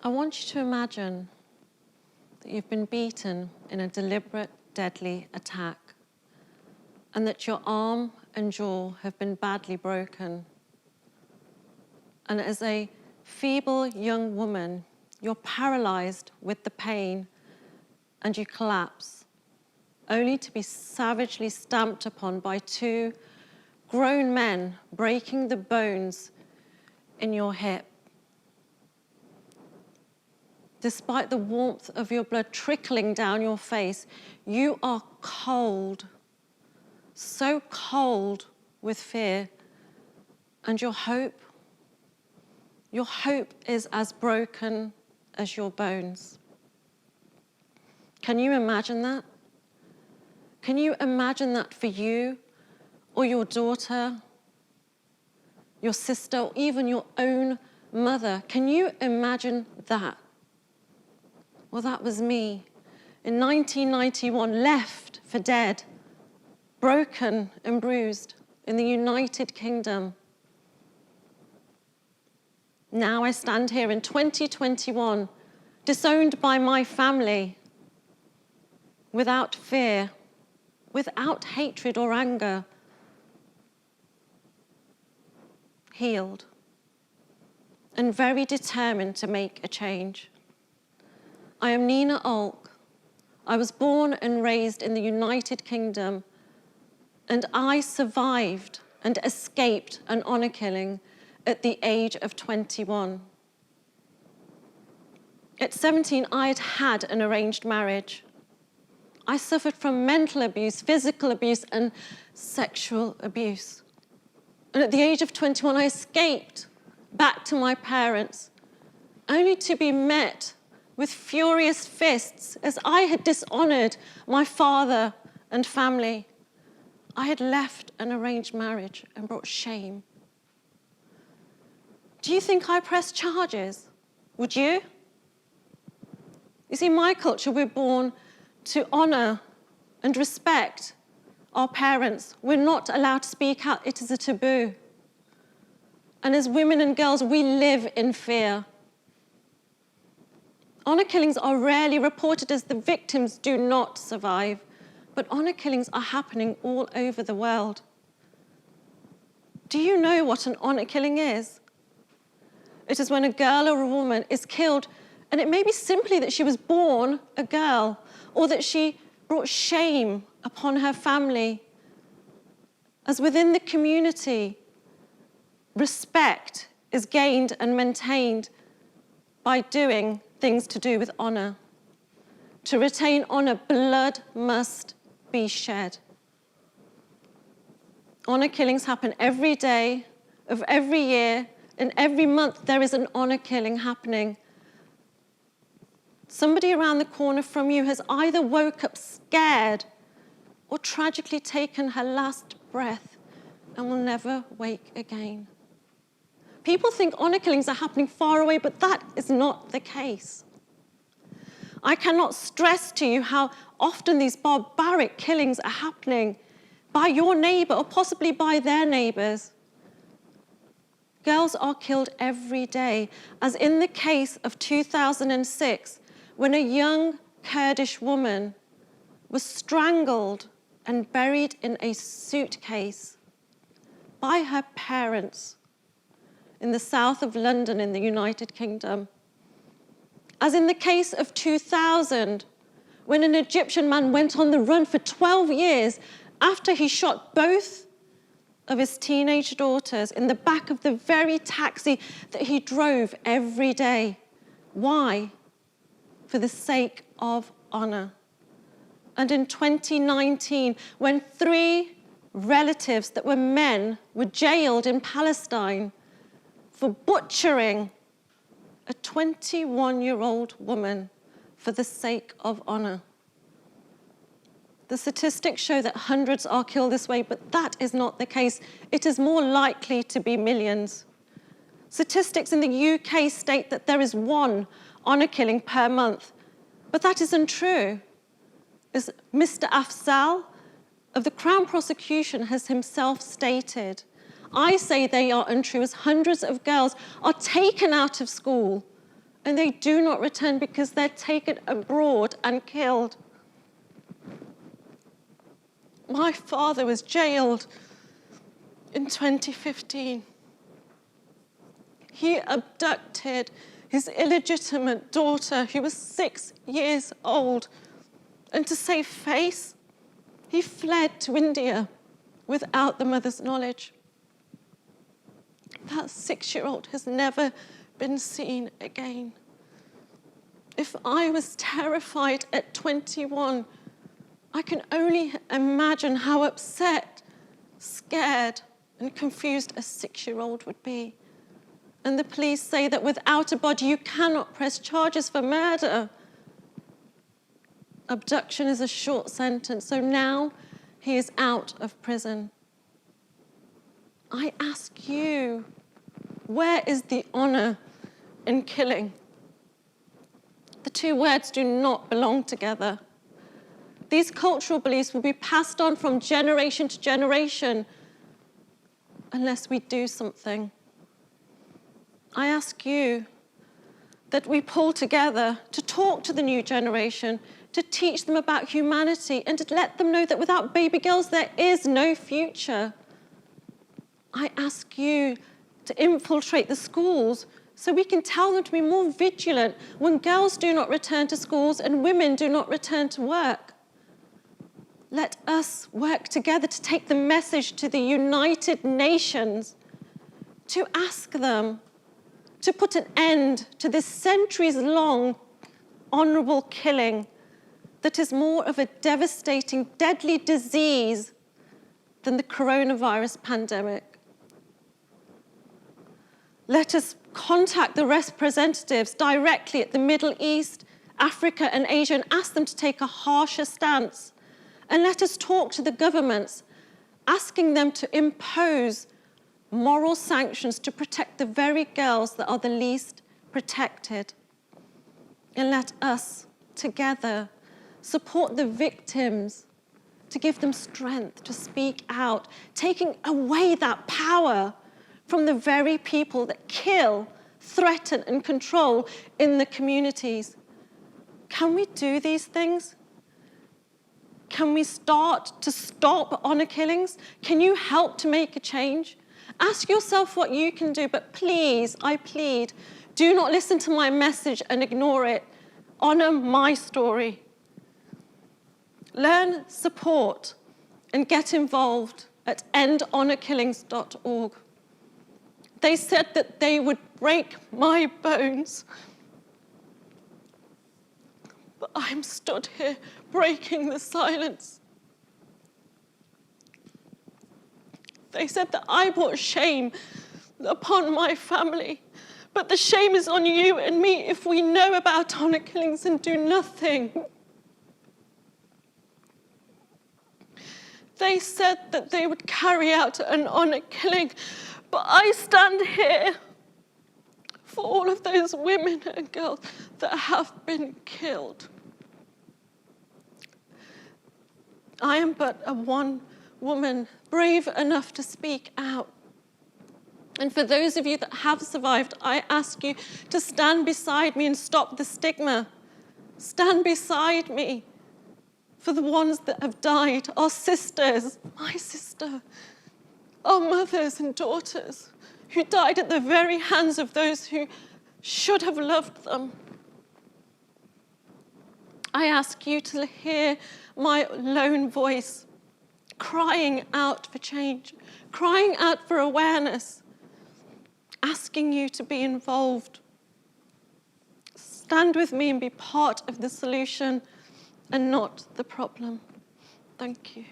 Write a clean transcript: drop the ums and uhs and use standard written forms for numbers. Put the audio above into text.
I want you to imagine that you've been beaten in a deliberate, deadly attack, and that your arm and jaw have been badly broken. And as a feeble young woman, you're paralyzed with the pain and you collapse, only to be savagely stamped upon by two grown men, breaking the bones in your hip. Despite the warmth of your blood trickling down your face, you are cold, so cold with fear, and your hope is as broken as your bones. Can you imagine that? Can you imagine that for you, or your daughter, your sister, or even your own mother? Can you imagine that? Well, that was me in 1991, left for dead, broken and bruised in the United Kingdom. Now I stand here in 2021, disowned by my family, without fear, without hatred or anger, healed, and very determined to make a change. I am Nina Aouilk. I was born and raised in the United Kingdom, and I survived and escaped an honor killing at the age of 21. At 17, I had had an arranged marriage. I suffered from mental abuse, physical abuse, and sexual abuse. And at the age of 21, I escaped back to my parents, only to be met with furious fists as I had dishonored my father and family. I had left an arranged marriage and brought shame. Do you think I pressed charges? Would you? You see, in my culture, we're born to honor and respect our parents. We're not allowed to speak out. It is a taboo. And as women and girls, we live in fear. Honor killings are rarely reported as the victims do not survive, but honor killings are happening all over the world. Do you know what an honor killing is? It is when a girl or a woman is killed, and it may be simply that she was born a girl, or that she brought shame upon her family. As within the community, respect is gained and maintained by doing things to do with honor. To retain honor, blood must be shed. Honor killings happen every day of every year, and every month there is an honor killing happening. Somebody around the corner from you has either woke up scared or tragically taken her last breath and will never wake again. People think honor killings are happening far away, but that is not the case. I cannot stress to you how often these barbaric killings are happening by your neighbor or possibly by their neighbors. Girls are killed every day, as in the case of 2006, when a young Kurdish woman was strangled and buried in a suitcase by her parents in the south of London in the United Kingdom. As in the case of 2000, when an Egyptian man went on the run for 12 years after he shot both of his teenage daughters in the back of the very taxi that he drove every day. Why? For the sake of honor. And in 2019, when 3 relatives that were men were jailed in Palestine for butchering a 21-year-old woman for the sake of honor. The statistics show that hundreds are killed this way, but that is not the case. It is more likely to be millions. Statistics in the UK state that there is 1 honor killing per month, but that isn't true. As Mr. Afzal of the Crown Prosecution has himself stated, I say they are untrue, as hundreds of girls are taken out of school and they do not return because they're taken abroad and killed. My father was jailed in 2015. He abducted his illegitimate daughter, who was 6 years old, and to save face, he fled to India without the mother's knowledge. That 6-year-old has never been seen again. If I was terrified at 21, I can only imagine how upset, scared, and confused a 6-year-old would be. And the police say that without a body, you cannot press charges for murder. Abduction is a short sentence, so now he is out of prison. I ask you, where is the honor in killing? The two words do not belong together. These cultural beliefs will be passed on from generation to generation unless we do something. I ask you that we pull together to talk to the new generation, to teach them about humanity, and to let them know that without baby girls, there is no future. I ask you to infiltrate the schools so we can tell them to be more vigilant when girls do not return to schools and women do not return to work. Let us work together to take the message to the United Nations, to ask them to put an end to this centuries-long honorable killing that is more of a devastating, deadly disease than the coronavirus pandemic. Let us contact the representatives directly at the Middle East, Africa, and Asia and ask them to take a harsher stance. And let us talk to the governments, asking them to impose moral sanctions to protect the very girls that are the least protected. And let us, together, support the victims to give them strength to speak out, taking away that power from the very people that kill, threaten, and control in the communities. Can we do these things? Can we start to stop honor killings? Can you help to make a change? Ask yourself what you can do, but please, I plead, do not listen to my message and ignore it. Honor my story. Learn, support, and get involved at endhonorkillings.org. They said that they would break my bones, but I'm stood here breaking the silence. They said that I brought shame upon my family, but the shame is on you and me if we know about honor killings and do nothing. They said that they would carry out an honor killing, but I stand here for all of those women and girls that have been killed. I am but a one woman, brave enough to speak out. And for those of you that have survived, I ask you to stand beside me and stop the stigma. Stand beside me for the ones that have died, our sisters, my sister, our mothers and daughters who died at the very hands of those who should have loved them. I ask you to hear my lone voice, crying out for change, crying out for awareness, asking you to be involved. Stand with me and be part of the solution and not the problem. Thank you.